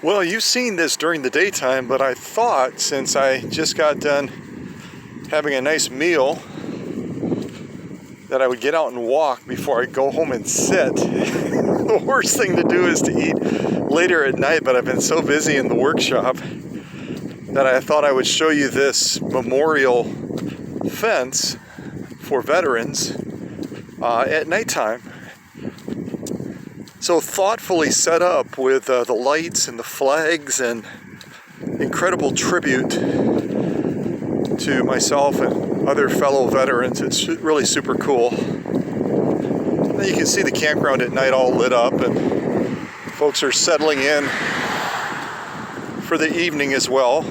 Well, you've seen this during the daytime, but I thought since I just got done having a nice meal that I would get out and walk before I go home and sit. The worst thing to do is to eat later at night, but I've been so busy in the workshop that I thought I would show you this memorial fence for veterans at nighttime. So thoughtfully set up with the lights and the flags and incredible tribute to myself and other fellow veterans. It's really super cool. And you can see the campground at night all lit up, and folks are settling in for the evening as well.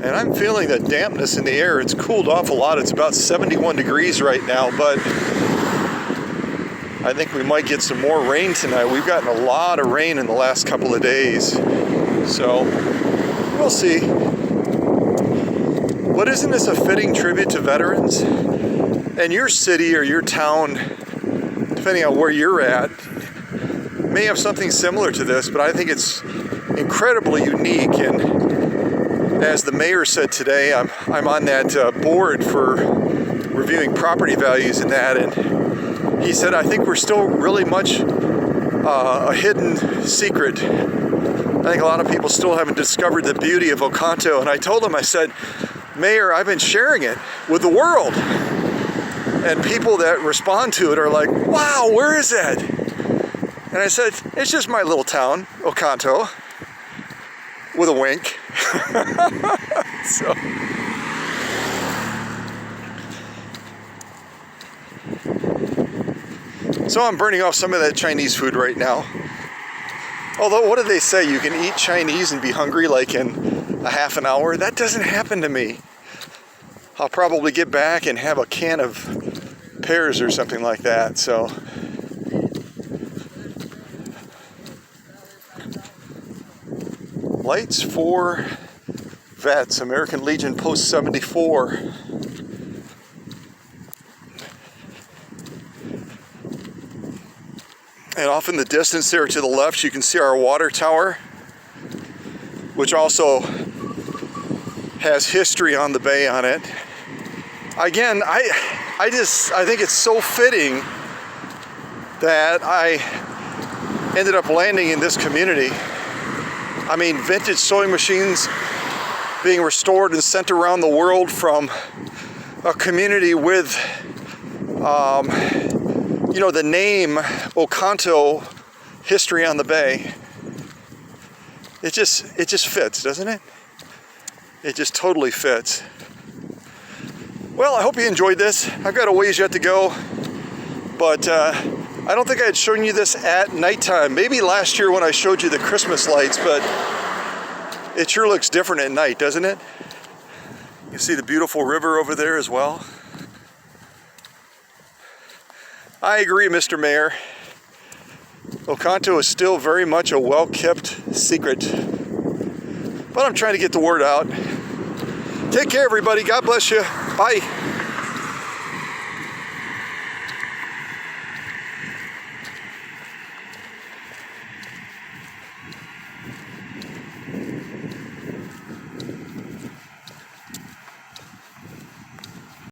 And I'm feeling the dampness in the air. It's cooled off a lot. It's about 71 degrees right now, but I think we might get some more rain tonight. We've gotten a lot of rain in the last couple of days, so we'll see. But isn't this a fitting tribute to veterans? And your city or your town, depending on where you're at, may have something similar to this, but I think it's incredibly unique. And as the mayor said today, I'm on that board for reviewing property values and that, and he said, I think we're still really much a hidden secret. I think a lot of people still haven't discovered the beauty of Oconto. And I told him, I said, Mayor, I've been sharing it with the world. And people that respond to it are like, wow, where is that? And I said, it's just my little town, Oconto, with a wink. So I'm burning off some of that Chinese food right now. Although, what do they say? You can eat Chinese and be hungry like in a half an hour? That doesn't happen to me. I'll probably get back and have a can of pears or something like that. So lights for vets, American Legion Post 74. And off in the distance there to the left, you can see our water tower, which also has history on the bay on it. Again, I think it's so fitting that I ended up landing in this community. I mean, vintage sewing machines being restored and sent around the world from a community with, the name Oconto, history on the bay. It just fits, doesn't it? It just totally fits. Well, I hope you enjoyed this. I've got a ways yet to go, but I don't think I had shown you this at nighttime. Maybe last year when I showed you the Christmas lights, but it sure looks different at night, doesn't it? You can see the beautiful river over there as well. I agree, Mr. Mayor. Oconto is still very much a well-kept secret, but I'm trying to get the word out. Take care, everybody. God bless you. Bye.